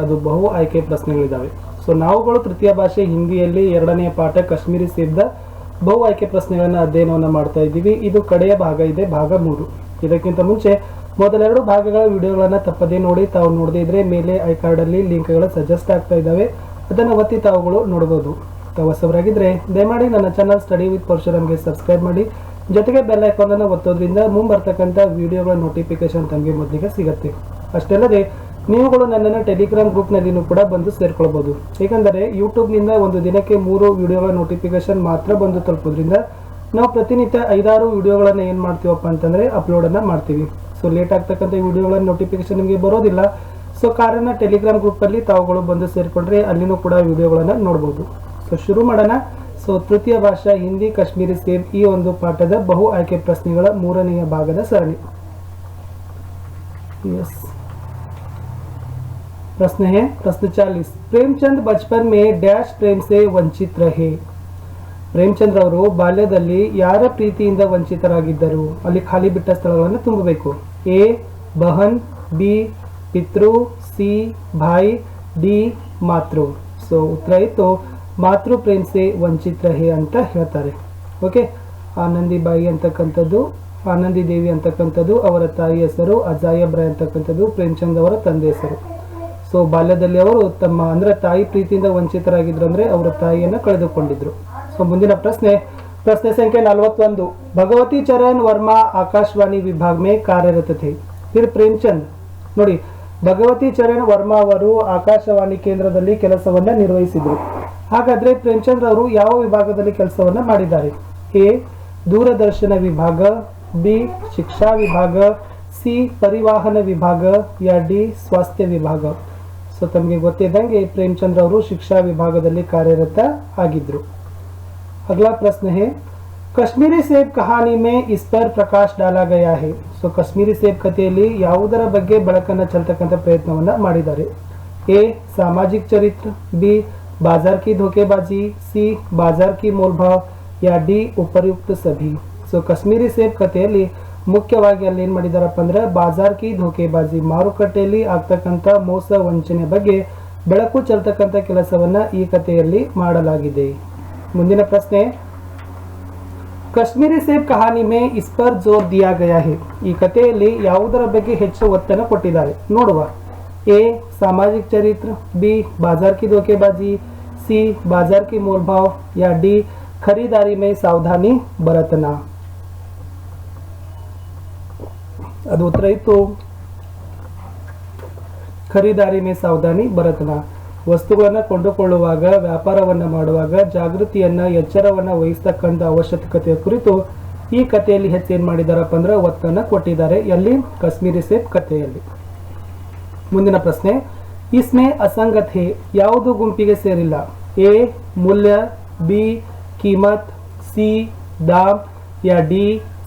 ಅದು ಬಹು ಆಯ್ಕೆ ಪ್ರಶ್ನೆಗಳಿದ್ದಾವೆ. ಸೊ ನಾವುಗಳು ತೃತೀಯ ಭಾಷೆ ಹಿಂದಿಯಲ್ಲಿ 2ನೇ ಪಾಠ ಕಾಶ್ಮೀರಿ ಸೇಬ್ದ ಬಹು ಆಯ್ಕೆ ಪ್ರಶ್ನೆಗಳನ್ನು ಅಧ್ಯಯನವನ್ನು ಮಾಡ್ತಾ ಇದ್ದೀವಿ. ಇದು ಕಡೆಯ ಭಾಗ ಇದೆ, ಭಾಗ 3. ಇದಕ್ಕಿಂತ ಮುಂಚೆ ಮೊದಲೆರಡು ಭಾಗಗಳ ವಿಡಿಯೋಗಳನ್ನು ತಪ್ಪದೇ ನೋಡಿ. ತಾವು ನೋಡದೇ ಇದ್ರೆ ಮೇಲೆ ಐ ಕಾರ್ಡಲ್ಲಿ ಲಿಂಕ್ಗಳು ಸಜೆಸ್ಟ್ ಆಗ್ತಾ ಇದ್ದಾವೆ, ಅದನ್ನು ಒತ್ತಿ ತಾವುಗಳು ನೋಡಬಹುದು. ತಾವು ಹೊಸಬರಾಗಿದ್ದರೆ ದಯಮಾಡಿ ನನ್ನ ಚಾನಲ್ ಸ್ಟಡಿ ವಿತ್ ಪರಶುರಾಮ್ಗೆ ಸಬ್ಸ್ಕ್ರೈಬ್ ಮಾಡಿ, ಜೊತೆಗೆ ಬೆಲ್ ಐಕಾನನ್ನು ಒತ್ತೋದ್ರಿಂದ ಮುಂಬರ್ತಕ್ಕಂಥ ವಿಡಿಯೋಗಳ ನೋಟಿಫಿಕೇಶನ್ ತಮಗೆ ಮೊದಲಿಗೆ ಸಿಗುತ್ತೆ. ಅಷ್ಟಲ್ಲದೆ ನೀವುಗಳು ನನ್ನನ್ನು ಟೆಲಿಗ್ರಾಮ್ ಗ್ರೂಪ್ನಲ್ಲಿನೂ ಕೂಡ ಬಂದು ಸೇರ್ಕೊಳ್ಬೋದು. ಏಕೆಂದರೆ ಯೂಟ್ಯೂಬ್ನಿಂದ ಒಂದು ದಿನಕ್ಕೆ 3 ವಿಡಿಯೋಗಳ ನೋಟಿಫಿಕೇಶನ್ ಮಾತ್ರ ಬಂದು ತಲುಪೋದ್ರಿಂದ ನಾವು ಪ್ರತಿನಿತ್ಯ 5-6 ವಿಡಿಯೋಗಳನ್ನು ಏನು ಮಾಡ್ತೀವಪ್ಪ ಅಂತಂದರೆ ಅಪ್ಲೋಡನ್ನು ಮಾಡ್ತೀವಿ. ಸೊ ಲೇಟ್ ಆಗ್ತಕ್ಕಂಥ ವಿಡಿಯೋಗಳ ನೋಟಿಫಿಕೇಶನ್ ನಿಮಗೆ ಬರೋದಿಲ್ಲ. ಸೊ ಕಾರಣ ಟೆಲಿಗ್ರಾಮ್ ಗ್ರೂಪಲ್ಲಿ ತಾವುಗಳು ಬಂದು ಸೇರಿಕೊಂಡ್ರೆ ಅಲ್ಲಿನೂ ಕೂಡ ವಿಡಿಯೋಗಳನ್ನು ನೋಡ್ಬೋದು. ಸೊ ಶುರು ಮಾಡೋಣ. ಸೊ ತೃತೀಯ ಭಾಷಾ ಹಿಂದಿ ಕಾಶ್ಮೀರಿ ಸೇಬ್ ಈ ಒಂದು ಪಾಠದ ಬಹು ಆಯ್ಕೆ ಪ್ರಶ್ನೆಗಳ 3ನೇ ಭಾಗದ ಸರಣಿ. प्रश्न है प्रश्न 40. प्रेमचंद बचपन में डैश प्रेम से वंचित रहे. ಪ್ರೇಮಚಂದ್ರ ಅವರು ಬಾಲ್ಯದಲ್ಲಿ ಯಾರ ಪ್ರೀತಿಯಿಂದ ವಂಚಿತರಾಗಿದ್ದರು? ಅಲ್ಲಿ ಖಾಲಿ ಬಿಟ್ಟ ಸ್ಥಳಗಳನ್ನು ತುಂಬಬೇಕು. A ಬಹನ್, B Pitru, C Bhai, D ಮಾತೃ. ಸೊ ಉತ್ತರ ಇತ್ತು ಮಾತೃ ಪ್ರೇಮ್ ಸೆ ವಂಚಿತ್ ರಹೆ ಅಂತ ಹೇಳ್ತಾರೆ. ಓಕೆ, ಆನಂದಿಬಾಯಿ ಅಂತಕ್ಕಂಥದ್ದು, ಆನಂದಿ ದೇವಿ ಅಂತಕ್ಕಂಥದ್ದು ಅವರ ತಾಯಿ ಹೆಸರು, ಅಜಾಯಬ್ರಾಯ್ ಅಂತಕ್ಕಂಥದ್ದು ಪ್ರೇಮಚಂದ್ ಅವರ ತಂದೆ ಹೆಸರು. ಸೊ ಬಾಲ್ಯದಲ್ಲಿ ಅವರು ತಮ್ಮ ಅಂದ್ರೆ ತಾಯಿ ಪ್ರೀತಿಯಿಂದ ವಂಚಿತರಾಗಿದ್ರು, ಅಂದ್ರೆ ಅವರ ತಾಯಿಯನ್ನು ಕಳೆದುಕೊಂಡಿದ್ರು. ಸೊ ಮುಂದಿನ ಪ್ರಶ್ನೆ ಸಂಖ್ಯೆ 41. ಭಗವತಿ ಚರಣ್ ವರ್ಮಾ ಆಕಾಶವಾಣಿ ವಿಭಾಗ ಮೇ ಕಾರ್ಯರತ ಥೆ. ಫಿರ್ ಪ್ರೇಮಚಂದ್ ನೋಡಿ, ಭಗವತಿ ಚರಣ್ ವರ್ಮಾ ಅವರು ಆಕಾಶವಾಣಿ ಕೇಂದ್ರದಲ್ಲಿ ಕೆಲಸವನ್ನ ನಿರ್ವಹಿಸಿದ್ರು. ಹಾಗಾದ್ರೆ ಪ್ರೇಮಚಂದ್ ಅವರು ಯಾವ ವಿಭಾಗದಲ್ಲಿ ಕೆಲಸವನ್ನ ಮಾಡಿದ್ದಾರೆ? ಎ ದೂರದರ್ಶನ ವಿಭಾಗ, ಬಿ ಶಿಕ್ಷಾ ವಿಭಾಗ, ಸಿ ಪರಿವಾಹನ ವಿಭಾಗ, ಯಾ ಡಿ ಸ್ವಾಸ್ಥ್ಯ ವಿಭಾಗ. ಸೊ ತಮಗೆ ಗೊತ್ತಿದ್ದಂಗೆ ಪ್ರೇಮಚಂದ್ರ ಅವರು ಶಿಕ್ಷಾ ವಿಭಾಗದಲ್ಲಿ ಕಾರ್ಯರತ ಆಗಿದ್ರು. अगला प्रश्न है कश्मीरी सेब कहानी में इस पर प्रकाश डाला गया है. ಸೊ ಕಾಶ್ಮೀರಿ ಸೇಬ್ ಕಥೆಯಲ್ಲಿ ಯಾವುದರ ಬಗ್ಗೆ ಬೆಳಕನ್ನು ಚೆಲ್ತಕ್ಕಂಥ ಪ್ರಯತ್ನವನ್ನ ಮಾಡಿದ್ದಾರೆ? ಎ ಸಾಮಾಜಿಕ ಚರಿತ್ರ, ಬಿ ಬಾಜಾರ್ ಕಿ ಧೋಕೆಬಾಜಿ, ಸಿ ಬಾಜಾರ್ ಕಿ ಮೋಲ್ಭಾವ್, ಯಾ ಡಿ ಉಪಯುಕ್ತ ಸಭಿ. ಸೊ ಕಾಶ್ಮೀರಿ ಸೇಬ್ ಕಥೆಯಲ್ಲಿ ಮುಖ್ಯವಾಗಿ ಅಲ್ಲಿ ಏನ್ ಮಾಡಿದಾರಪ್ಪ ಅಂದ್ರೆ ಬಾಜಾರ್ ಕಿ ಧೋಕೆಬಾಜಿ, ಮಾರುಕಟ್ಟೆಯಲ್ಲಿ ಆಗ್ತಕ್ಕಂಥ ಮೋಸ ವಂಚನೆ ಬಗ್ಗೆ ಬೆಳಕು ಚೆಲ್ತಕ್ಕಂಥ ಕೆಲಸವನ್ನ ಈ ಕಥೆಯಲ್ಲಿ ಮಾಡಲಾಗಿದೆ. ಮುಂದಿನ ಪ್ರಶ್ನೆ ಕಾಶ್ಮೀರಿ ಸೇಬ್ ಕಹಾನಿ ಮೇ ಇಸ್ ಪರ್ ಜೋರ್ ದಿಯಾ ಗಯಾ ಹೈ. ಈ ಕಥೆಯಲ್ಲಿ ಯಾವುದರ ಬಗ್ಗೆ ಹೆಚ್ಚು ಒತ್ತನ್ನು ಕೊಟ್ಟಿದ್ದಾರೆ ನೋಡುವ. ಎ ಸಾಮಾಜಿಕ ಚರಿತ್ರ, ಬಿ ಬಾಜಾರ್ ಕಿ ಧೋಕೆಬಾಜಿ, ಸಿ ಬಾಜಾರ್ ಕಿ ಮೋಲ್ಭಾವ್, ಯಾ ಡಿ ಖರೀದಾರಿ ಮೇ ಸಾವಧಾನಿ ಬರತನಾ. ಅದು ಉತ್ತರ ಇತ್ತು ಖರೀದಾರಿ ಮೇ ಸಾವಧಾನಿ ಬರತನಾ. ವಸ್ತುಗಳನ್ನು ಕೊಂಡುಕೊಳ್ಳುವಾಗ, ವ್ಯಾಪಾರವನ್ನು ಮಾಡುವಾಗ ಜಾಗೃತಿಯನ್ನ, ಎಚ್ಚರವನ್ನ ವಹಿಸ್ತಕ್ಕಂಥ ಅವಶ್ಯಕತೆಯ ಕುರಿತು ಈ ಕಥೆಯಲ್ಲಿ ಹೆಚ್ಚು ಏನ್ ಮಾಡಿದಾರಪ್ಪ ಅಂದ್ರೆ ಒತ್ತನ್ನು ಕೊಟ್ಟಿದ್ದಾರೆ. ಎಲ್ಲಿ? ಕಾಶ್ಮೀರಿ ಸೇಬ್ ಕಥೆಯಲ್ಲಿ. ಮುಂದಿನ ಪ್ರಶ್ನೆ ಇಸ್ಮೆ ಅಸಂಗತ್ ಹೇ ಯಾವುದು ಗುಂಪಿಗೆ ಸೇರಿಲ್ಲ? ಎ ಮೂಲ್ಯ, ಬಿ ಕೀಮತ್, ಸಿ ದಾಮ್, ಯಾ ಡಿ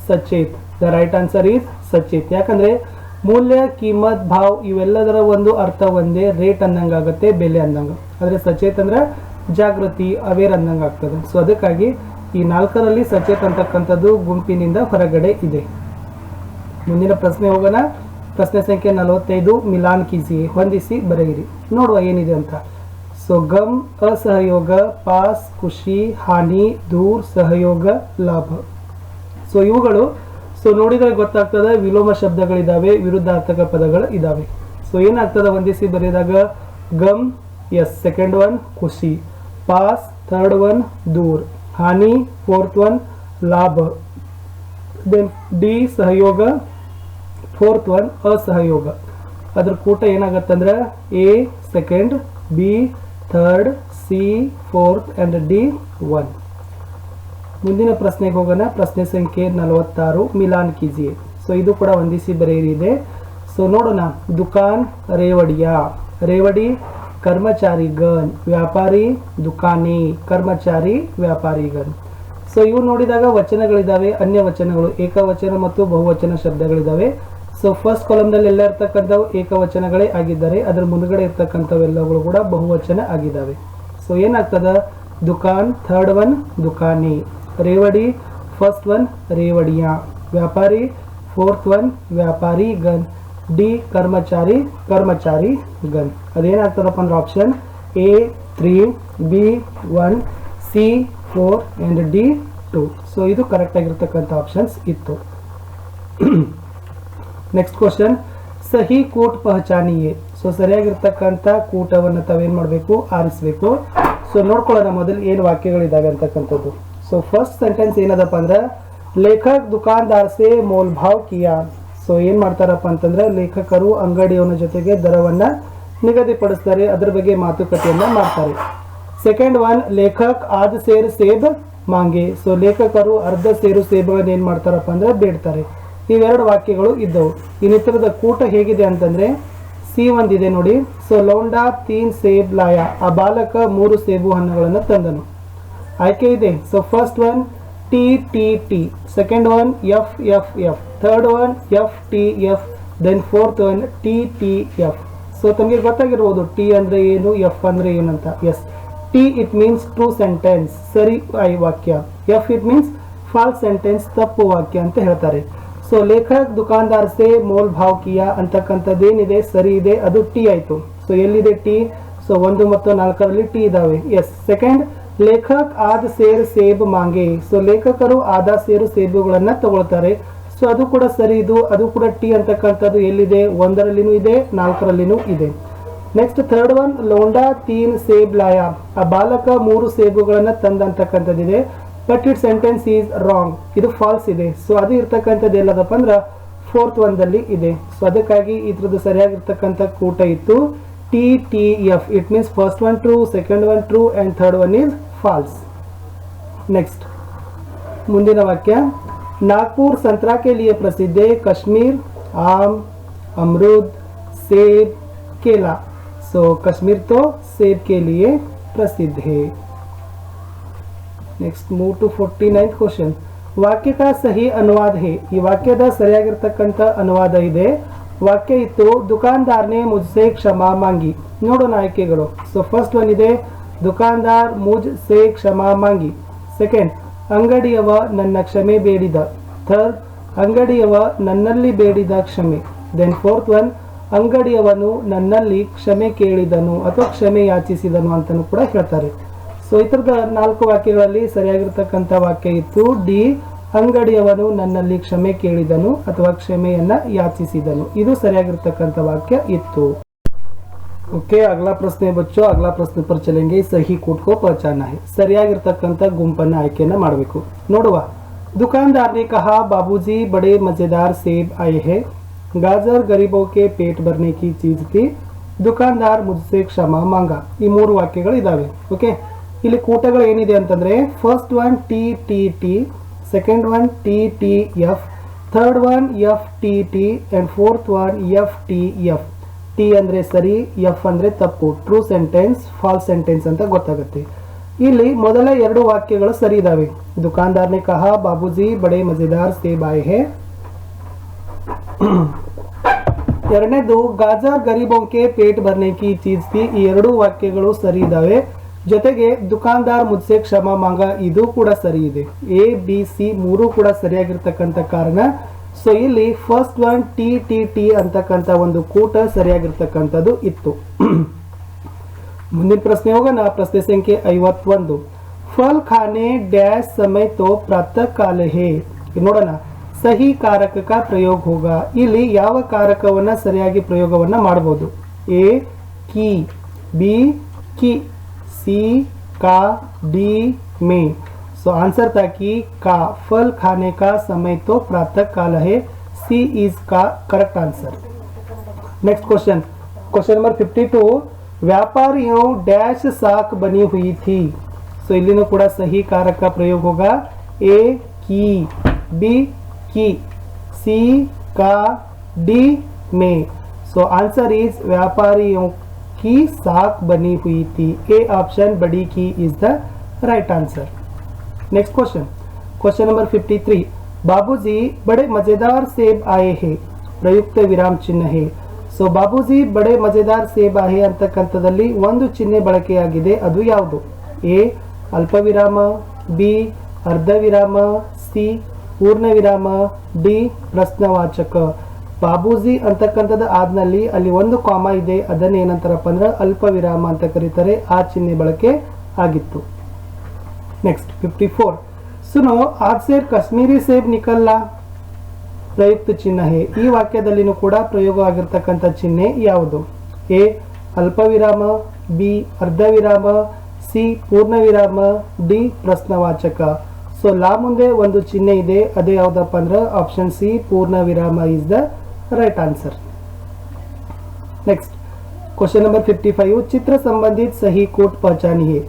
ಸಚೇತ್. ದ ರೈಟ್ ಆನ್ಸರ್ ಈಸ್ ಸಚೇತ್. ಯಾಕಂದ್ರೆ ಮೂಲ್ಯ, ಕೀಮತ್, ಭಾವ್ ಇವೆಲ್ಲದರ ಒಂದು ಅರ್ಥ ಒಂದೇ, ರೇಟ್ ಅನ್ನಂಗಾಗತ್ತೆ, ಬೆಲೆ ಅನ್ನಂಗ. ಆದರೆ ಸಚೇತ್ ಅಂದ್ರೆ ಜಾಗೃತಿ, ಅವೇರ್ ಅನ್ನಂಗ ಆಗ್ತದೆ. ಸೊ ಅದಕ್ಕಾಗಿ ಈ 4ರಲ್ಲಿ ಸಚೇತ್ ಅಂತಕ್ಕಂಥದ್ದು ಗುಂಪಿನಿಂದ ಹೊರಗಡೆ ಇದೆ. ಮುಂದಿನ ಪ್ರಶ್ನೆ ಹೋಗೋಣ. ಪ್ರಶ್ನೆ ಸಂಖ್ಯೆ 45. ಮಿಲಾನ್ ಕೀಜಿಯೆ, ಹೊಂದಿಸಿ ಬರೆಯಿರಿ. ನೋಡುವ ಏನಿದೆ ಅಂತ. ಸೊ ಗಮ್, ಅಸಹಯೋಗ, ಪಾಸ್, ಖುಷಿ, ಹಾನಿ, ದೂರ್, ಸಹಯೋಗ, ಲಾಭ. ಸೊ ಇವುಗಳು ಸೊ ನೋಡಿದ್ರೆ ಗೊತ್ತಾಗ್ತದೆ ವಿಲೋಮ ಶಬ್ದಗಳಿದಾವೆ, ವಿರುದ್ಧಾರ್ಥಕ ಪದಗಳು ಇದಾವೆ. ಸೊ ಏನಾಗ್ತದೆ ಹೊಂದಿಸಿ ಬರೆದಾಗ ಗಮ್, ಎಸ್ ಸೆಕೆಂಡ್ ಒನ್ ಖುಷಿ, ಪಾಸ್ ಥರ್ಡ್ ಒನ್ ದೂರ್, ಹಾನಿ ಫೋರ್ತ್ ಒನ್, ಲಾಭ, ದೆನ್ ಡಿ ಸಹಯೋಗ, ಫೋರ್ತ್ ಒನ್ ಅಸಹಯೋಗ. ಅದ್ರ ಕೂಟ ಏನಾಗತ್ತಂದ್ರೆ A second, B third, C fourth and D one. ಮುಂದಿನ ಪ್ರಶ್ನೆಗೆ ಹೋಗೋಣ. ಪ್ರಶ್ನೆ ಸಂಖ್ಯೆ 46. ಮಿಲಾನ್ ಕೀಜಿಯೆ. ಸೊ ಇದು ಕೂಡ ಹೊಂದಿಸಿ ಬರೆಯಿರಿ ಇದೆ. ಸೊ ನೋಡೋಣ. ದುಕಾನ್ ರೇವಡಿಯಾ, ರೇವಡಿ ಕರ್ಮಚಾರಿಗನ್, ವ್ಯಾಪಾರಿ ದುಕಾನಿ, ಕರ್ಮಚಾರಿ ವ್ಯಾಪಾರಿಗನ್. ಸೊ ಇವು ನೋಡಿದಾಗ ವಚನಗಳಿದಾವೆ, ಅನ್ಯ ವಚನಗಳು, ಏಕವಚನ ಮತ್ತು ಬಹುವಚನ ಶಬ್ದಗಳಿದಾವೆ. ಸೊ ಫಸ್ಟ್ ಕಾಲಮ್ನಲ್ಲಿ ಎಲ್ಲ ಇರ್ತಕ್ಕಂಥವು ಏಕವಚನಗಳೇ ಆಗಿದ್ದಾರೆ, ಅದರ ಮುಂದ್ಗಡೆ ಇರ್ತಕ್ಕಂಥವೆಲ್ಲಗಳು ಕೂಡ ಬಹುವಚನ ಆಗಿದ್ದಾವೆ. ಸೊ ಏನಾಗ್ತದ? ದುಕಾನ್ ಥರ್ಡ್ ಒನ್ ದುಕಾನಿ, ರೇವಡಿ ಫಸ್ಟ್ ಒನ್ ರೇವಡಿಯಾ, ವ್ಯಾಪಾರಿ ಫೋರ್ತ್ ಒನ್ ವ್ಯಾಪಾರಿ ಗನ್, ಡಿ ಕರ್ಮಚಾರಿ ಕರ್ಮಚಾರಿ ಗನ್. ಅದೇನಾಗ್ತದಪ್ಪ ಅಂದ್ರೆ option A 3, B 1, C 4 and D 2. So ಇದು ಕರೆಕ್ಟ್ ಆಗಿರ್ತಕ್ಕಂಥ ಆಪ್ಷನ್ಸ್ ಇತ್ತು. ನೆಕ್ಸ್ಟ್ ಕ್ವಶನ್, ಸಹಿ ಕೂಟ್ ಪಹಚಾನಿಯೇ. ಸೊ ಸರಿಯಾಗಿರ್ತಕ್ಕಂಥ ಕೂಟವನ್ನು ತಾವೇನು ಮಾಡಬೇಕು, ಆರಿಸಬೇಕು. ಸೊ ನೋಡ್ಕೊಳ್ಳೋಣ ಮೊದಲು ಏನು ವಾಕ್ಯಗಳಿದ್ದಾವೆ ಅಂತಕ್ಕಂಥದ್ದು. ಸೊ ಫಸ್ಟ್ ಸೆಂಟೆನ್ಸ್ ಏನದಪ್ಪ ಅಂದ್ರೆ ಲೇಖಕ್ ದುಕಾನ್ದಾರ್ ಸೆ ಮೋಲ್ ಭಾವ್ ಕಿಯಾ. ಸೊ ಏನು ಮಾಡ್ತಾರಪ್ಪ ಅಂತಂದ್ರೆ ಲೇಖಕರು ಅಂಗಡಿಯವನ ಜೊತೆಗೆ ದರವನ್ನು ನಿಗದಿಪಡಿಸ್ತಾರೆ, ಅದರ ಬಗ್ಗೆ ಮಾತುಕತೆಯನ್ನು ಮಾಡ್ತಾರೆ. ಸೆಕೆಂಡ್ ಒನ್, ಲೇಖಕ್ ಆದ್ ಸೇರ್ ಸೇಬ್ ಮಾಂಗೆ. ಸೊ ಲೇಖಕರು ಅರ್ಧ ಸೇರು ಸೇಬುಗಳನ್ನು ಏನು ಮಾಡ್ತಾರಪ್ಪ ಅಂದ್ರೆ ಬೇಡ್ತಾರೆ. ಇವೆರಡು ವಾಕ್ಯಗಳು ಇದ್ದವು. ಇನ್ನಿತರದ ಕೂಟ ಹೇಗಿದೆ ಅಂತಂದ್ರೆ ಸಿ ಒಂದಿದೆ ನೋಡಿ. ಸೊ ಲೌಂಡಾ 3 ಸೇಬ್ ಲಾಯ. ಆ ಬಾಲಕ 3 ಸೇಬು ಹಣ್ಣುಗಳನ್ನು ತಂದನು. ಆಯ್ಕೆ ಇದೆ. So first one T T T, second one F F F, third one F T F, then fourth one T T F. So ತಮಗೆ ಗೊತ್ತಾಗಿರ್ಬೋದು ಟಿ ಅಂದ್ರೆ ಏನು, ಎಫ್ ಅಂದ್ರೆ ಏನಂತ. Yes, T it means true sentence, ಸರಿ ವಾಕ್ಯ. F it means false sentence, ತಪ್ಪು ವಾಕ್ಯ ಅಂತ ಹೇಳ್ತಾರೆ. ಸೊ ಲೇಖಕ್ ದುಕಾನ್ದಾರ್ ಸೆ ಮೋಲ್ ಭಾವ್ ಕಿಯಾ ಅಂತಕ್ಕಂಥದ್ದೇನಿದೆ ಸರಿ ಇದೆ, ಅದು ಟಿ ಆಯ್ತು. ಸೊ ಎಲ್ಲಿದೆ ಟಿ? ಸೊ 1 ಮತ್ತು 4ರಲ್ಲಿ ಟಿ ಇದಾವೆ. ಎಸ್. ಸೆಕೆಂಡ್, ಲೇಖಕ್ ಆದ್ ಸೇರ್ ಸೇಬ್ ಮಾಂಗೆ. ಸೊ ಲೇಖಕರು ಆದ ಸೇರು ಸೇಬುಗಳನ್ನ ತಗೊಳ್ತಾರೆ. ಸೊ ಅದು ಕೂಡ ಸರಿ, ಅದು ಕೂಡ ಟಿ ಅಂತಕ್ಕಂಥದ್ದು ಎಲ್ಲಿದೆ? 1ರಲ್ಲಿನೂ ಇದೆ, 4ರಲ್ಲಿನೂ ಇದೆ. ನೆಕ್ಸ್ಟ್ ಥರ್ಡ್ ಒನ್ ಲೋಂಡಾ 3 ಸೇಬ್ ಲಾಯ. ಆ ಬಾಲಕ 3 ಸೇಬುಗಳನ್ನ ತಂದಂತಕ್ಕಂಥದ್ದಿದೆ. But it sentence is wrong, ಇದು ಫಾಲ್ಸ್ ಇದೆ. ಸೊ ಅದು ಇರ್ತಕ್ಕಂಥದ್ದು ಎಲ್ಲದಪ್ಪ ಅಂದ್ರೆ ಫೋರ್ತ್ ಒನ್ದಲ್ಲಿ ಇದೆ. ಸೊ ಅದಕ್ಕಾಗಿ ಇದ್ರದ್ದು ಸರಿಯಾಗಿರ್ತಕ್ಕಂಥ ಕೂಟ ಇತ್ತು T T F. It means first one true, second one true and third one is false. Next ಮುಂದಿನ ವಾಕ್ಯ, ನಾಗ್ಪುರ್ ಸಂತ್ರಾ ಕೆ ಲಿಯೆ ಪ್ರಸಿದ್ಧ, ಕಾಶ್ಮೀರ್ ಆಮ್, अमरूद, सेब, केला. सो कश्मीर तो सेब के लिए प्रसिद्ध है. Next move to 49th question. वाक्य का सही अनुवाद है. ಈ ವಾಕ್ಯದ ಸರಿಯಾಗಿರ್ತಕ್ಕಂಥ ಅನುವಾದ ಇದೆ. ವಾಕ್ಯ ಇತ್ತು ದುಕಾನ್ದಾರ್ನೆ ಮುಜ್ಸೆ ಕ್ಷಮಾ ಮಾಂಗಿ. ನೋಡೋಣ ಆಯ್ಕೆಗಳು. ಸೊ ಫಸ್ಟ್ ಒನ್ ಇದೆ ದುಕಾನ್ದಾರ್ ಮುಜ್ ಸೆ ಕ್ಷಮಾ ಮಾಂಗಿ. ಸೆಕೆಂಡ್, ಅಂಗಡಿಯವ ನನ್ನ ಕ್ಷಮೆ ಬೇಡಿದ. ಥರ್ಡ್, ಅಂಗಡಿಯವ ನನ್ನಲ್ಲಿ ಬೇಡಿದ ಕ್ಷಮೆ. ದೆನ್ ಫೋರ್ತ್ ಒನ್, ಅಂಗಡಿಯವನು ನನ್ನಲ್ಲಿ ಕ್ಷಮೆ ಕೇಳಿದನು ಅಥವಾ ಕ್ಷಮೆ ಯಾಚಿಸಿದನು ಅಂತಲೂ ಕೂಡ ಹೇಳ್ತಾರೆ. ಸೊ ಈ ಥರದ 4 ವಾಕ್ಯಗಳಲ್ಲಿ ಸರಿಯಾಗಿರ್ತಕ್ಕಂಥ ವಾಕ್ಯ ಇತ್ತು ಡಿ, ಅಂಗಡಿಯವನು ನನ್ನಲ್ಲಿ ಕ್ಷಮೆ ಕೇಳಿದನು ಅಥವಾ ಕ್ಷಮೆಯನ್ನ ಯಾಚಿಸಿದನು. ಇದು ಸರಿಯಾಗಿರ್ತಕ್ಕಂಥ ವಾಕ್ಯ ಇತ್ತು. ओके, अगला प्रश्न है बच्चों. अगला प्रश्न पर चलेंगे. सही कूट को पहचानना है. ಸರಿಯಾಗಿರ್ತಕ್ಕಂಥ ಗುಂಪನ್ನ ಆಯ್ಕೆಯನ್ನ ಮಾಡಬೇಕು. ನೋಡುವ. दुकानदार ने कहा बाबूजी बड़े मजेदार सेब आए हैं. गाजर गरीबों के पेट भरने की चीज थी. दुकानदार मुझसे क्षमा मांगा. ಈ 3 ವಾಕ್ಯಗಳು ಇದಾವೆ. ಓಕೆ, ಇಲ್ಲಿ ಕೂಟಗಳು ಏನಿದೆ ಅಂತಂದ್ರೆ first one T T T, second one T T F, third one F T T and fourth one F T F. T ಅಂದ್ರೆ ಸರಿ, ಎಫ್ ಅಂದ್ರೆ ತಪ್ಪು, ಟ್ರೂ ಸೆಂಟೆನ್ಸ್, ಫಾಲ್ಸ್ ಸೆಂಟೆನ್ಸ್ ಅಂತ ಗೊತ್ತಾಗುತ್ತೆ. ಇಲ್ಲಿ ಮೊದಲ 2 ವಾಕ್ಯಗಳು ಸರಿ ಇದಾವೆ. दुकानदार ने कहा बाबूजी बड़े मजेदार सेब आए हैं. ಎರಡನೇದು ಗಾಜರ್ ಗರೀಬೋ ಕೆ ಪೇಟ್ ಭರ್ನೆ ಕಿ ಚೀಜ್ ಥಿ. ಈ 2 ವಾಕ್ಯಗಳು ಸರಿ ಇದಾವೆ. ಜೊತೆಗೆ ದುಕಾನ್ದಾರ್ ಮುಜ್ಸೆ ಕ್ಷಮಾ ಮಾಂಗ, ಇದು ಕೂಡ ಸರಿ ಇದೆ. ಎ ಬಿ ಸಿ 3 ಕೂಡ ಸರಿಯಾಗಿರ್ತಕ್ಕಂಥ ಕಾರಣ. ಸೊ ಇಲ್ಲಿ first one T T T ಅಂತಕ್ಕಂಥ ಒಂದು ಕೂಟ ಸರಿಯಾಗಿರ್ತಕ್ಕಂಥದ್ದು ಇತ್ತು. ಮುಂದಿನ ಪ್ರಶ್ನೆ ಹೋಗೋಣ. ಪ್ರಶ್ನೆ ಸಂಖ್ಯೆ 51. फल खाने डैश समय तो प्रातः काल है. ನೋಡೋಣ. ಸಹಿ ಕಾರಕ का ಪ್ರಯೋಗ होगा. ಇಲ್ಲಿ ಯಾವ ಕಾರಕವನ್ನ ಸರಿಯಾಗಿ ಪ್ರಯೋಗವನ್ನ ಮಾಡಬಹುದು? A Ki, B Ki, C का, डी में. सो आंसर था कि का. फल खाने का समय तो प्रातः काल है. सी इज का correct answer. Next question, question number 52. व्यापारियों डैश साख बनी हुई थी. सो इल्लीनू ಕೂಡ सही कारक का प्रयोग होगा. ए की, बी की, सी का, डी में. सो आंसर इज व्यापारियों की साख बनी हुई थी. ए ऑप्शन बड़ी की is the right answer. Next question, question number 53. बाबूजी बड़े मजेदार सेब आए हैं. प्रयुक्त विराम चिन्ह है. सो बाबूजी बड़े मजेदार सेब आए ಅಂತಕ್ಕಂಥದಲ್ಲಿ ಒಂದು ಚಿಹ್ನೆ ಬಳಕೆಯಾಗಿದೆ. ಅದು ಯಾವುದು? ಎ ಅಲ್ಪ ವಿರಾಮ, ಬಿ ಅರ್ಧ ವಿರಾಮ, ಸಿ ಪೂರ್ಣ ವಿರಾಮ, ಡಿ ಪ್ರಶ್ನವಾಚಕ. ಬಾಬೂಜಿ ಅಂತಕ್ಕಂಥದ್ದು ಆದ್ನಲ್ಲಿ ಅಲ್ಲಿ ಒಂದು ಕಾಮ ಇದೆ, ಅದನ್ನ ಏನಂತಾರಪ್ಪ ಅಂದ್ರೆ ಅಲ್ಪ ವಿರಾಮ ಅಂತ ಕರೀತಾರೆ. ಆ ಚಿಹ್ನೆ ಬಳಕೆ ಆಗಿತ್ತು. ನೆಕ್ಸ್ಟ್ 54. ಸುನೋ ಆಜ್ ಸೆ ಕಾಶ್ಮೀರಿ ಸೇಬ್ ನಿಕಲ್ಲ ಪ್ರಯುಕ್ತ ಚಿಹ್ನೆ ಹೇ. ಈ ವಾಕ್ಯದಲ್ಲಿನೂ ಕೂಡ ಪ್ರಯೋಗವಾಗಿರ್ತಕ್ಕಂಥ ಚಿಹ್ನೆ ಯಾವುದು? ಎ ಅಲ್ಪ ವಿರಾಮ, ಬಿ ಅರ್ಧ ವಿರಾಮ, ಸಿ ಪೂರ್ಣ ವಿರಾಮ, ಡಿ ಪ್ರಶ್ನವಾಚಕ. ಸೊ ಲಾ ಮುಂದೆ ಒಂದು ಚಿಹ್ನೆ ಇದೆ, ಅದು ಯಾವುದಪ್ಪ ಅಂದ್ರೆ ಆಪ್ಷನ್ ಸಿ ಪೂರ್ಣ ವಿರಾಮ is the right answer. Next question number 55. ಚಿತ್ರ ಸಂಬಂಧಿತ ಸಹಿ ಕೋಟ್ ಪಹಚಾನಿಯೇ.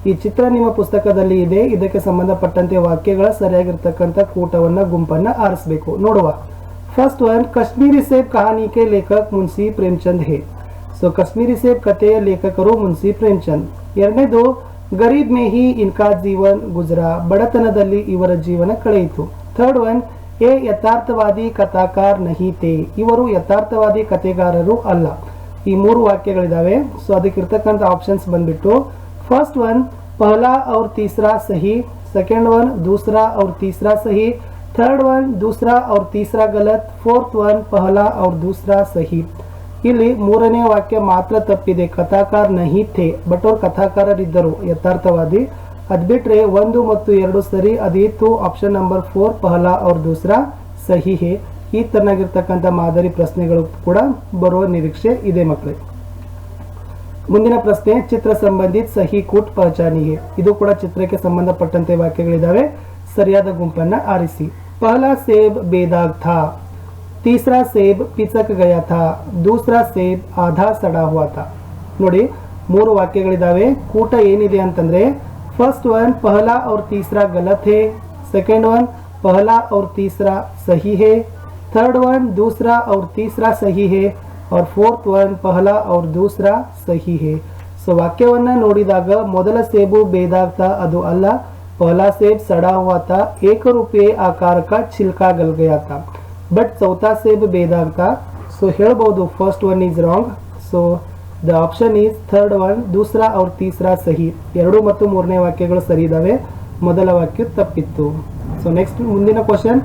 ಈ ಚಿತ್ರ ನಿಮ್ಮ ಪುಸ್ತಕದಲ್ಲಿ ಇದೆ, ಇದಕ್ಕೆ ಸಂಬಂಧಪಟ್ಟಂತೆ ವಾಕ್ಯಗಳ ಸರಿಯಾಗಿರ್ತಕ್ಕಂಥ ಕೂಟವನ್ನ ಗುಂಪನ್ನ ಆರಿಸಬೇಕು. ನೋಡುವ. ಫಸ್ಟ್ ಒನ್, ಕಾಶ್ಮೀರಿ ಸೇಬ್ ಕಹಾನಿ ಕೆ ಲೇಖಕ್ ಮುನ್ಸಿ ಪ್ರೇಮಚಂದ್ ಹೇ. ಸೊ ಕಾಶ್ಮೀರಿ ಸೇಬ್ ಕಥೆಯ ಲೇಖಕರು ಮುನ್ಸಿ ಪ್ರೇಮಚಂದ್. ಎರಡನೇದು, ಗರೀಬ್ ಮೇ ಹಿ ಇನ್ಕಾ ಜೀವನ್ ಗುಜರಾ. ಬಡತನದಲ್ಲಿ ಇವರ ಜೀವನ ಕಳೆಯಿತು. ಥರ್ಡ್ ಒನ್, ಎ ಯಥಾರ್ಥವಾದಿ ಕಥಾಕಾರ್ ನಹಿ ತೇ. ಇವರು ಯಥಾರ್ಥವಾದಿ ಕಥೆಗಾರರು ಅಲ್ಲ. ಈ ಮೂರು ವಾಕ್ಯಗಳಿದಾವೆ. ಸೊ ಅದಕ್ಕಿರ್ತಕ್ಕಂಥ ಆಪ್ಷನ್ಸ್ ಬಂದ್ಬಿಟ್ಟು फर्स्ट वन पहला और तीसरा सही, सेकेंड वन दूसरा और तीसरा सही, थर्ड वन दूसरा और तीसरा गलत, फोर्थ वन पहला और दूसरा सही. ಇಲ್ಲಿ ಮೂರನೇ ವಾಕ್ಯ ಮಾತ್ರ ತಪ್ಪಿದೆ. ಕಥಾಕಾರ ನಹಿ ಥೇ, ಬಟ್ ಅವ್ರು ಕಥಾಕಾರರಿದ್ದರು, ಯಥಾರ್ಥವಾದಿ. ಅದ್ ಬಿಟ್ರೆ 1 ಮತ್ತು 2 ಸರಿ. ಅದಿತ್ತು ಆಪ್ಷನ್ ನಂಬರ್ 4 ಪಹಲಾ और दूसरा सही है. ಈ ತರನಾಗಿರ್ತಕ್ಕಂಥ ಮಾದರಿ ಪ್ರಶ್ನೆಗಳು ಕೂಡ ಬರುವ ನಿರೀಕ್ಷೆ ಇದೆ ಮಕ್ಕಳೇ. ಮುಂದಿನ ಪ್ರಶ್ನೆ, ಚಿತ್ರ ಸಂಬಂಧಿತ ಸಹಿ ಕೂಟ್ ಪಹಚಾನಿಯೇ. ಇದು ಕೂಡ ಚಿತ್ರಕ್ಕೆ ಸಂಬಂಧಪಟ್ಟಂತೆ ವಾಕ್ಯಗಳಿದಾವೆ, ಸರಿಯಾದ ಗುಂಪನ್ನ ಆರಿಸಿ. ಪಹಲಾ ಸೇಬ್ ಬೇದಾಗ್ ಥಾ, ತೀಸರಾ ಸೇಬ್ ಪಿಚಕ್ ಗಯಾ ಥಾ, ದೂಸರಾ ಸೇಬ್ ಆಧಾ ಸಡಾ ಹುವಾ ಥಾ. ನೋಡಿ, ಮೂರು ವಾಕ್ಯಗಳಿದಾವೆ. ಕೂಟ ಏನಿದೆ ಅಂತಂದ್ರೆ, ಫಸ್ಟ್ ಒನ್ ಪಹಲಾ और तीसरा गलत है, सेकेंड वन पहला और तीसरा सही है, थर्ड वन दूसरा और तीसरा सही है, और फोर्थ वन पहला और दूसरा सही है. ಸೊ ವಾಕ್ಯವನ್ನ ನೋಡಿದಾಗ ಮೊದಲ ಸೇಬು ಬೇದಾಗ್ತಾ ಅದು ಅಲ್ಲ, ಪಹಲಾ ಸೇಬ್ ಸಡಾ ಹುವಾ ಥಾ, ಏಕರೂಪೀಯ ಆಕಾರ ಕಾ छिलका गल गया था, ಬಟ್ ಚೌಥಾ ಸೇಬ್ ಬೇದಾಗ್ತಾ. ಸೊ ಹೇಳ್ಬಹುದು first one is wrong. So the option is third one दूसरा और तीसरा सही. 2 ಮತ್ತು 3ನೇ ವಾಕ್ಯಗಳು ಸರಿ ಇದಾವೆ, ಮೊದಲ ವಾಕ್ಯ ತಪ್ಪಿತ್ತು. ಸೊ ನೆಕ್ಸ್ಟ್ ಮುಂದಿನ ಕ್ವಶನ್,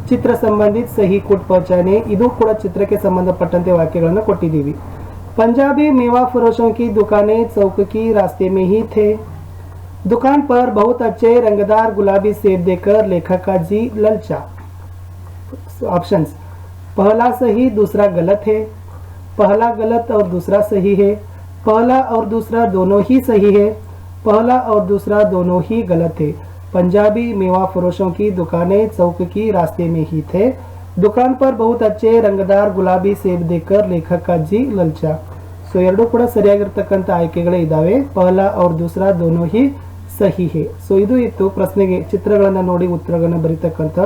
ಚಿತ್ರ ಸಂಬಂಧಿತ ಸಹಿ ಕೂಟ್ ಪಹಚಾನೆ. ಇದು ಕೂಡ ಚಿತ್ರಕ್ಕೆ ಸಂಬಂಧಪಟ್ಟಂತೆ ವಾಕ್ಯಗಳನ್ನು ಕೊಟ್ಟಿದ್ದೀವಿ. पंजाबी मेवा फरोशों की दुकानें चौक की रास्ते में ही थे, दुकान पर बहुत अच्छे रंगदार गुलाबी सेब देकर लेखक का जी ललचा. ऑप्शंस, पहला सही दूसरा गलत है, पहला गलत और दूसरा सही है, पहला और दूसरा दोनों ही सही है, पहला और दूसरा दोनों ही गलत है. पंजाबी मेवा फरोशों की दुकानें चौक की रास्ते में ही थे, दुकान पर बहुत अच्छे रंगदार गुलाबी सेब देकर लेखक का जी ललचा. ಸೊ ಎರಡೂ ಕೂಡ ಸರಿಯಾಗಿರ್ತಕ್ಕಂಥ ಆಯ್ಕೆಗಳೇ ಇದ್ದಾವೆ. ಪಹಲಾ और दूसरा दोनों ही सही है. ಸೊ ಇದು ಇತ್ತು ಪ್ರಶ್ನೆಗೆ ಚಿತ್ರಗಳನ್ನು ನೋಡಿ ಉತ್ತರಗಳನ್ನು ಬರೀತಕ್ಕಂಥ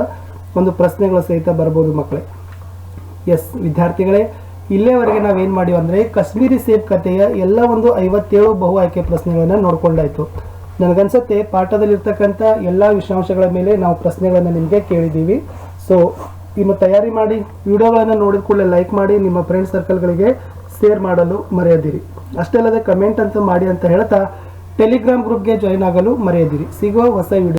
ಒಂದು ಪ್ರಶ್ನೆಗಳ ಸಹಿತ ಬರ್ಬೋದು ಮಕ್ಕಳೇ. ಎಸ್ ವಿದ್ಯಾರ್ಥಿಗಳೇ, ಇಲ್ಲೇವರೆಗೆ ನಾವೇನು ಮಾಡಿವಿ ಅಂದರೆ ಕಾಶ್ಮೀರಿ ಸೇಬ್ ಕಥೆಯ ಎಲ್ಲ ಒಂದು 57 ಬಹು ಆಯ್ಕೆ ಪ್ರಶ್ನೆಗಳನ್ನು ನೋಡ್ಕೊಂಡಾಯ್ತು. ನನಗನ್ಸುತ್ತೆ ಪಾಠದಲ್ಲಿರ್ತಕ್ಕಂಥ ಎಲ್ಲ ವಿಷಯಾಂಶಗಳ ಮೇಲೆ ನಾವು ಪ್ರಶ್ನೆಗಳನ್ನು ನಿಮಗೆ ಕೇಳಿದ್ದೀವಿ. ಸೊ ಇನ್ನು ತಯಾರಿ ಮಾಡಿ ವಿಡಿಯೋಗಳನ್ನು ನೋಡಿದ ಕೂಡಲೇ ಲೈಕ್ ಮಾಡಿ, ನಿಮ್ಮ ಫ್ರೆಂಡ್ ಸರ್ಕಲ್ಗಳಿಗೆ ಶೇರ್ ಮಾಡಲು ಮರೆಯದಿರಿ. ಅಷ್ಟೇ ಅಲ್ಲದೆ ಕಮೆಂಟ್ ಅಂತ ಮಾಡಿ ಅಂತ ಹೇಳ್ತಾ ಟೆಲಿಗ್ರಾಮ್ ಗ್ರೂಪ್ಗೆ ಜಾಯಿನ್ ಆಗಲು ಮರೆಯದಿರಿ. ಸಿಗುವ ಹೊಸ ವಿಡಿಯೋ